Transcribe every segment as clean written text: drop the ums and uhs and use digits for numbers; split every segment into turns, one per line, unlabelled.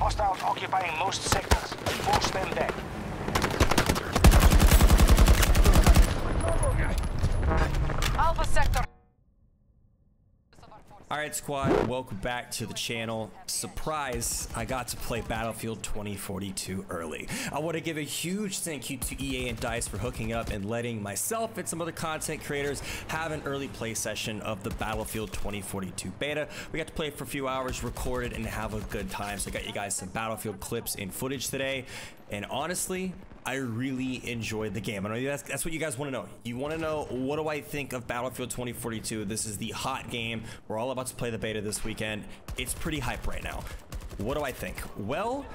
Hostiles occupying most sectors. Force them back.
Alpha sector.
Alright squad, welcome back to the channel. Surprise, I got to play Battlefield 2042 early. I want to give a huge thank you to EA and DICE for hooking up and letting myself and some other content creators have an early play session of the Battlefield 2042 beta. We got to play for a few hours, record it, and have a good time. So I got you guys some Battlefield clips and footage today. And honestly, I really enjoyed the game. I know that's what you guys want to know. You want to know, what do I think of Battlefield 2042? This is the hot game. We're all about to play the beta this weekend. It's pretty hype right now. What do I think? Well,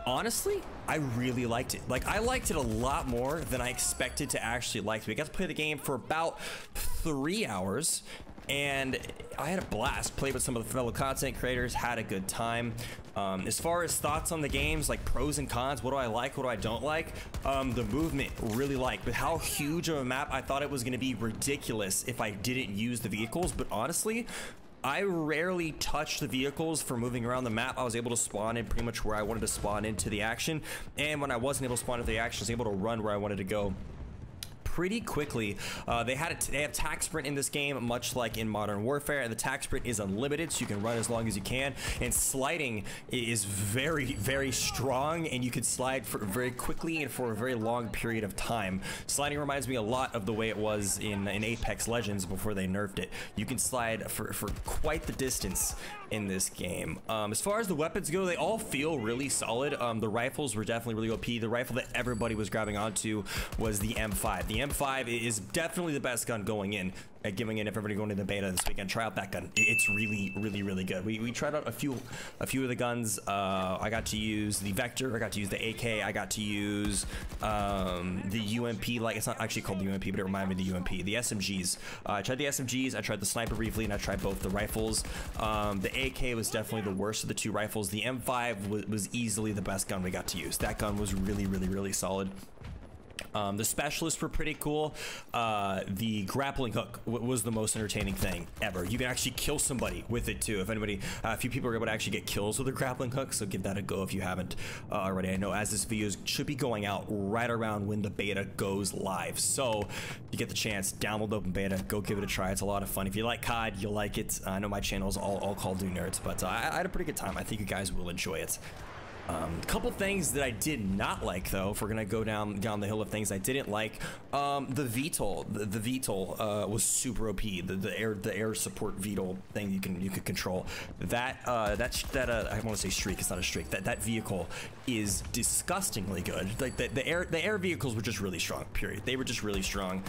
honestly, I really liked it. Like, I liked it a lot more than I expected to actually like it. We got to play the game for about 3 hours. And I had a blast. Played with some of the fellow content creators, had a good time. As far as thoughts on the games, like pros and cons, what do I like, what do I don't like? The movement, really like. With how huge of a map, I thought it was going to be ridiculous if I didn't use the vehicles. But honestly, I rarely touched the vehicles for moving around the map. I was able to spawn in pretty much where I wanted to spawn into the action. And when I wasn't able to spawn into the action, I was able to run where I wanted to go pretty quickly. They have tac sprint in this game, much like in Modern Warfare, and the tac sprint is unlimited, so you can run as long as you can. And sliding is very, very strong, and you can slide for very quickly and for a very long period of time. Sliding reminds me a lot of the way it was in Apex Legends before they nerfed it. You can slide for quite the distance in this game. As far as the weapons go, they all feel really solid. The rifles were definitely really OP. The rifle that everybody was grabbing onto was the M5. The M5 is definitely the best gun going in. Giving in everybody going to the beta this weekend, try out that gun. It's really good. We tried out a few of the guns. I got to use the Vector, I got to use the AK, I got to use the UMP. Like, it's not actually called the UMP, but it reminded me of the UMP. The SMGs. I tried the SMGs, I tried the sniper briefly, and I tried both the rifles. The AK was definitely the worst of the two rifles. The M5 was easily the best gun we got to use. That gun was really solid. The specialists were pretty cool. The grappling hook was the most entertaining thing ever. You can actually kill somebody with it too. If anybody, a few people are able to actually get kills with a grappling hook, so give that a go if you haven't already. I know as this video should be going out right around when the beta goes live, so if you get the chance, download the open beta, go give it a try. It's a lot of fun. If you like COD, you'll like it. I know my channel is all Call of Duty nerds, but I had a pretty good time. I think you guys will enjoy it. A couple things that I did not like, though, if we're gonna go down the hill of things I didn't like. The VTOL, the VTOL was super OP. The air support VTOL thing you could control. That I want to say streak. It's not a streak. That vehicle is disgustingly good. Like the air vehicles were just really strong. Period. They were just really strong.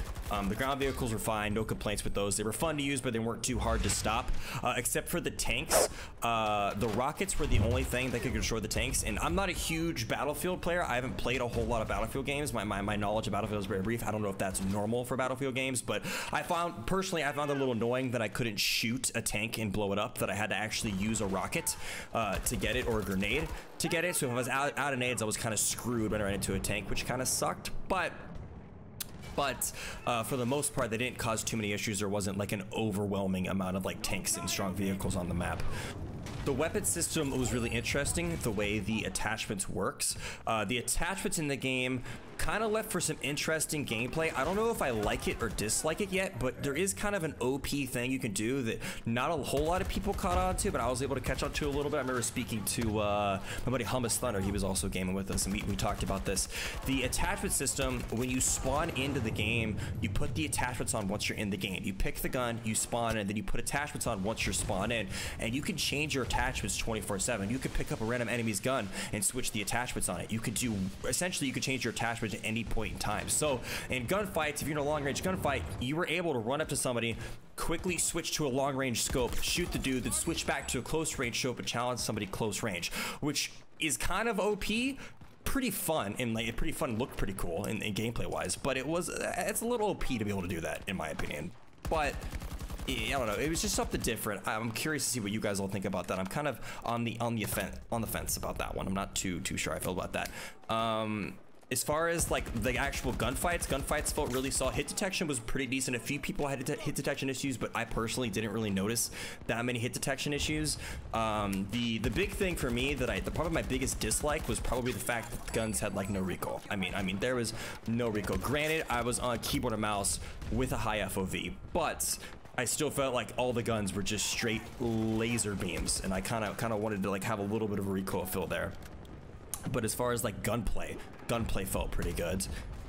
The ground vehicles were fine. No complaints with those. They were fun to use, but they weren't too hard to stop. Except for the tanks. The rockets were the only thing that could destroy the tanks. And I'm not a huge Battlefield player. I haven't played a whole lot of Battlefield games. My knowledge of Battlefield is very brief. I don't know if that's normal for Battlefield games, but I found it a little annoying that I couldn't shoot a tank and blow it up, that I had to actually use a rocket to get it, or a grenade to get it. So if I was out of nades, I was kind of screwed when I ran into a tank, which kind of sucked. But for the most part, they didn't cause too many issues. There wasn't like an overwhelming amount of like tanks and strong vehicles on the map. The weapon system was really interesting, the way the attachments works. The attachments in the game kind of left for some interesting gameplay. I don't know if I like it or dislike it yet, but there is kind of an OP thing you can do that not a whole lot of people caught on to, but I was able to catch on to a little bit. I remember speaking to my buddy Hummus Thunder. He was also gaming with us, and we talked about this. The attachment system, when you spawn into the game, you put the attachments on once you're in the game. You pick the gun, you spawn, and then you put attachments on once you're spawned in, and you can change your attachments 24/7. You could pick up a random enemy's gun and switch the attachments on it. You could essentially, you could change your attachments at any point in time. So in gunfights, if you're in a long-range gunfight, you were able to run up to somebody, quickly switch to a long-range scope, shoot the dude, then switch back to a close-range scope and challenge somebody close range, which is kind of OP. Pretty fun, and like pretty fun, looked pretty cool in gameplay wise, but it's a little OP to be able to do that, in my opinion. But I don't know, it was just something different. I'm curious to see what you guys all think about that. I'm kind of on the fence about that one. I'm not too sure I feel about that. As far as like the actual gunfights felt really solid. Hit detection was pretty decent. A few people had hit detection issues, but I personally didn't really notice that many hit detection issues. The big thing for me probably my biggest dislike was probably the fact that the guns had like no recoil. I mean there was no recoil. Granted, I was on keyboard and mouse with a high FOV, but I still felt like all the guns were just straight laser beams, and I kind of wanted to like have a little bit of a recoil feel there. But as far as like gunplay felt pretty good.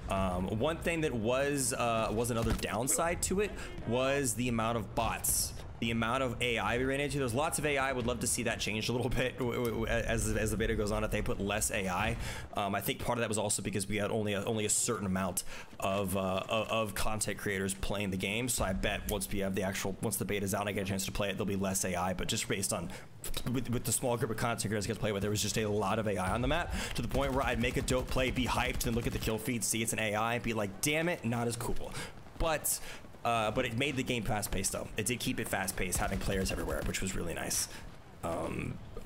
One thing that was another downside to it was the amount of bots. The amount of AI we ran into. There's lots of AI. Would love to see that changed a little bit as the beta goes on. If they put less AI, I think part of that was also because we had only a certain amount of content creators playing the game. So I bet once the beta's out and I get a chance to play it, there'll be less AI. But just based on with the small group of content creators I get to play with, there was just a lot of AI on the map, to the point where I'd make a dope play, be hyped, and look at the kill feed, see it's an AI, and be like, damn it, not as cool. But it made the game fast-paced, though. It did keep it fast-paced, having players everywhere, which was really nice.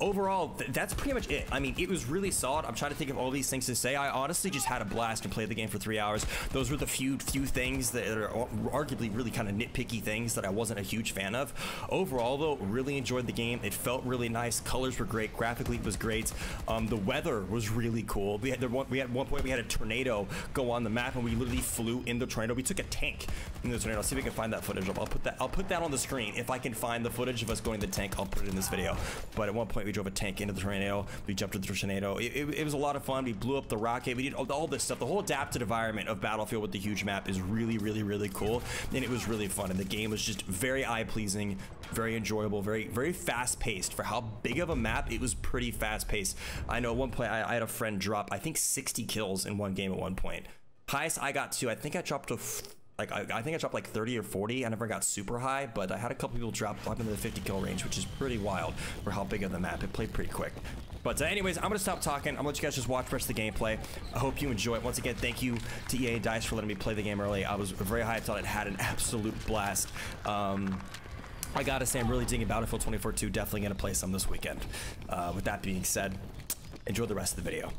Overall, that's pretty much it. I mean, it was really solid. I'm trying to think of all these things to say. I honestly just had a blast and played the game for 3 hours. Those were the few things that are arguably really kind of nitpicky things that I wasn't a huge fan of. Overall, though, really enjoyed the game. It felt really nice. Colors were great. Graphically, it was great. The weather was really cool. We had one point we had a tornado go on the map, and we literally flew in the tornado. We took a tank in the tornado. I'll see if we can find that footage. I'll put that on the screen. If I can find the footage of us going to the tank, I'll put it in this video. But at one point, we drove a tank into the tornado. We jumped into the tornado. It was a lot of fun. We blew up the rocket. We did all this stuff. The whole adapted environment of Battlefield with the huge map is really, really, really cool, and it was really fun. And the game was just very eye-pleasing, very enjoyable, very, very fast-paced for how big of a map. It was pretty fast-paced. I know at one point I had a friend drop, I think, 60 kills in one game at one point. Highest I got to, I think I dropped to I think I dropped like 30 or 40. I never got super high, but I had a couple people drop into the 50 kill range, which is pretty wild for how big of the map. It played pretty quick. But anyways, I'm gonna stop talking. I'm gonna let you guys just watch the rest of the gameplay. I hope you enjoy it. Once again, thank you to EA and DICE for letting me play the game early. I was very hyped on it. Had an absolute blast. I gotta say, I'm really digging Battlefield 2042. Definitely gonna play some this weekend. With that being said, enjoy the rest of the video.